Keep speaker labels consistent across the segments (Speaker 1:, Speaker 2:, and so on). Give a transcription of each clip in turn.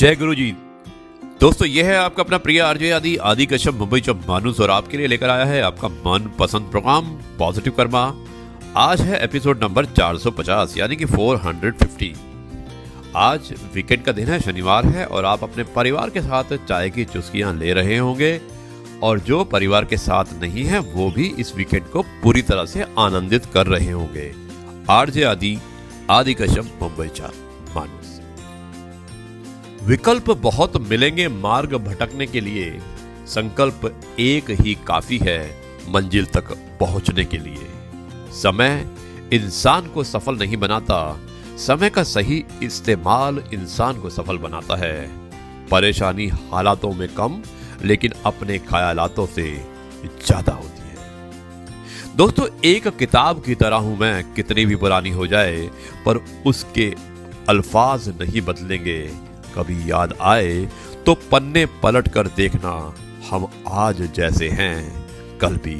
Speaker 1: जय गुरु जी। दोस्तों ये है आपका अपना प्रिय आरजे आदि कश्यप मुंबई चौक मानुस और आपके लिए लेकर आया है आपका मन पसंद प्रोग्राम पॉजिटिव कर्मा। आज है एपिसोड नंबर 450 यानी कि 450। आज वीकेंड का दिन है, शनिवार है और आप अपने परिवार के साथ चाय की चुस्कियां ले रहे होंगे और जो परिवार के साथ नहीं है वो भी इस वीकेंड को पूरी तरह से आनंदित कर रहे होंगे। आरजे आदि कश्यप मुंबई चौक मानुस। विकल्प बहुत मिलेंगे मार्ग भटकने के लिए, संकल्प एक ही काफी है मंजिल तक पहुंचने के लिए। समय इंसान को सफल नहीं बनाता, समय का सही इस्तेमाल इंसान को सफल बनाता है। परेशानी हालातों में कम लेकिन अपने ख्यालातों से ज्यादा होती है। दोस्तों एक किताब की तरह हूं मैं, कितनी भी पुरानी हो जाए पर उसके अल्फाज नहीं बदलेंगे। कभी याद आए तो पन्ने पलट कर देखना, हम आज जैसे हैं कल भी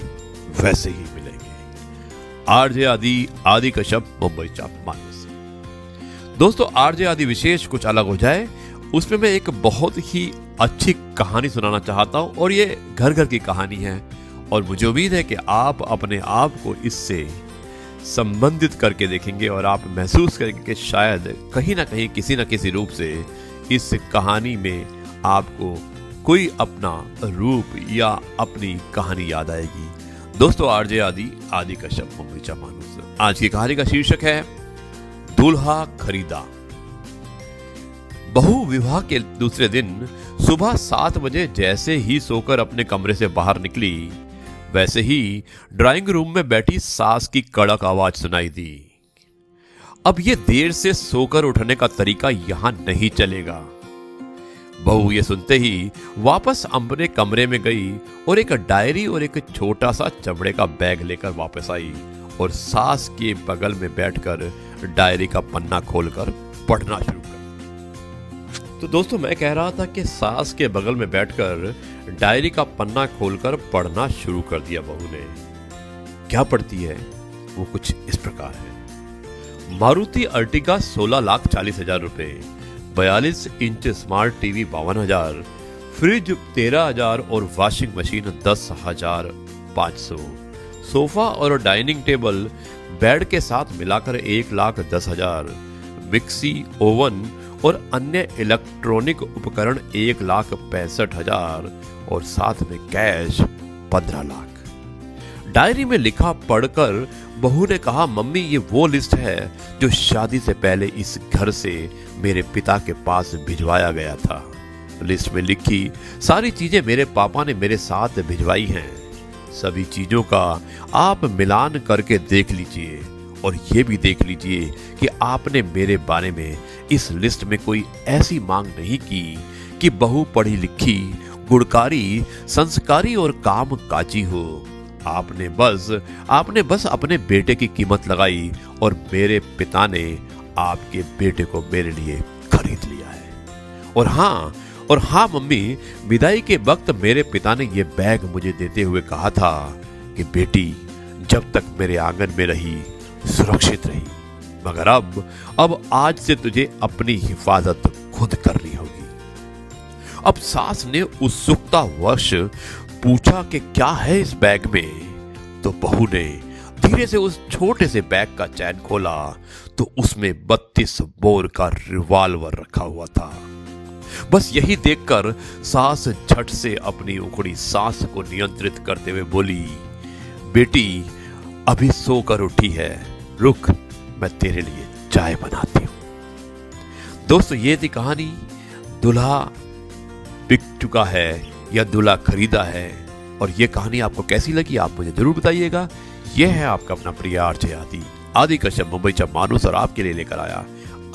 Speaker 1: वैसे ही मिलेंगे। आरजे आदि कश्यप मुंबई चौक मानुस। दोस्तों आरजे आदि विशेष कुछ अलग हो जाए उसमें मैं एक बहुत ही अच्छी कहानी सुनाना चाहता हूं और ये घर घर की कहानी है और मुझे उम्मीद है कि आप अपने आप को इससे संबंधित करके देखेंगे और आप महसूस करेंगे कि शायद कहीं ना कहीं किसी न किसी रूप से इस कहानी में आपको कोई अपना रूप या अपनी कहानी याद आएगी। दोस्तों आरजे आदि कश्यप मुंबई चौक मानुस। आज की कहानी का शीर्षक है दूल्हा खरीदा। बहू विवाह के दूसरे दिन सुबह 7 बजे जैसे ही सोकर अपने कमरे से बाहर निकली, वैसे ही ड्राइंग रूम में बैठी सास की कड़क आवाज सुनाई दी। अब ये देर से सोकर उठने का तरीका यहां नहीं चलेगा। बहू ये सुनते ही वापस अपने कमरे में गई और एक डायरी और एक छोटा सा चमड़े का बैग लेकर वापस आई और सास के बगल में बैठकर डायरी का पन्ना खोलकर पढ़ना शुरू कर। तो दोस्तों मैं कह रहा था कि सास के बगल में बैठकर डायरी का पन्ना खोलकर पढ़ना शुरू कर दिया बहू ने। क्या पढ़ती है वो कुछ इस प्रकार है। मारुति अर्टिगा 16,40,000 रुपए, 42 इंच स्मार्ट टीवी 52,000, फ्रिज 13,000 और वॉशिंग मशीन 10,500, सोफा और डाइनिंग टेबल बेड के साथ मिलाकर 1,10,000, मिक्सी, ओवन और अन्य इलेक्ट्रॉनिक उपकरण 1,65,000 और साथ में कैश 15 लाख। डायरी में लिखा पढ़कर बहू ने कहा, मम्मी ये वो लिस्ट है जो शादी से पहले इस घर से मेरे पिता के पास भिजवाया गया था। लिस्ट में लिखी सारी चीजें मेरे पापा ने मेरे साथ भिजवाई हैं। सभी चीजों का आप मिलान करके देख लीजिए और ये भी देख लीजिए कि आपने मेरे बारे में इस लिस्ट में कोई ऐसी मांग नहीं की कि बहू पढ़ी लिखी, गुणकारी, संस्कारी और काम काजी हो। आपने बस अपने बेटे की कीमत लगाई और मेरे पिता ने आपके बेटे को मेरे लिए खरीद लिया है। और हाँ मम्मी, विदाई के वक्त मेरे पिता ने यह बैग मुझे देते हुए कहा था कि बेटी जब तक मेरे आंगन में रही सुरक्षित रही, मगर अब आज से तुझे अपनी हिफाजत खुद करनी होगी। अब सास ने उत्सुकतावश पूछा कि क्या है इस बैग में, तो बहू ने धीरे से उस छोटे से बैग का चैन खोला तो उसमें 32 बोर का रिवॉल्वर रखा हुआ था। बस यही देखकर सास झट से अपनी उखड़ी सांस को नियंत्रित करते हुए बोली, बेटी अभी सोकर उठी है, रुक मैं तेरे लिए चाय बनाती हूं। दोस्तों ये थी कहानी। दूल्हा बिक चुका है या दूल्हा खरीदा है, और ये कहानी आपको कैसी लगी आप मुझे जरूर बताइएगा। यह है आपका अपना प्रिय आरजे आदि कश्यप मुंबई चौक मानुस और आपके लिए लेकर आया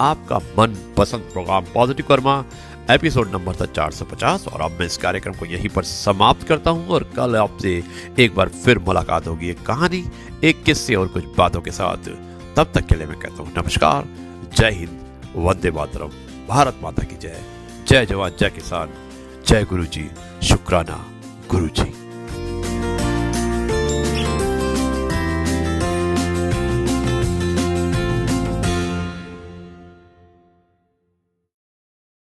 Speaker 1: आपका मन पसंद programme positive karma, episode number था 450। और अब मैं इस कार्यक्रम को यहीं पर समाप्त करता हूं और कल आपसे एक बार फिर मुलाकात होगी एक कहानी, एक किस्से और कुछ बातों के साथ। तब तक के लिए मैं कहता हूं नमस्कार, जय हिंद, वंदे मातरम, भारत माता की जय, जय जवान जय किसान, जय गुरु जी, शुक्राना गुरु जी।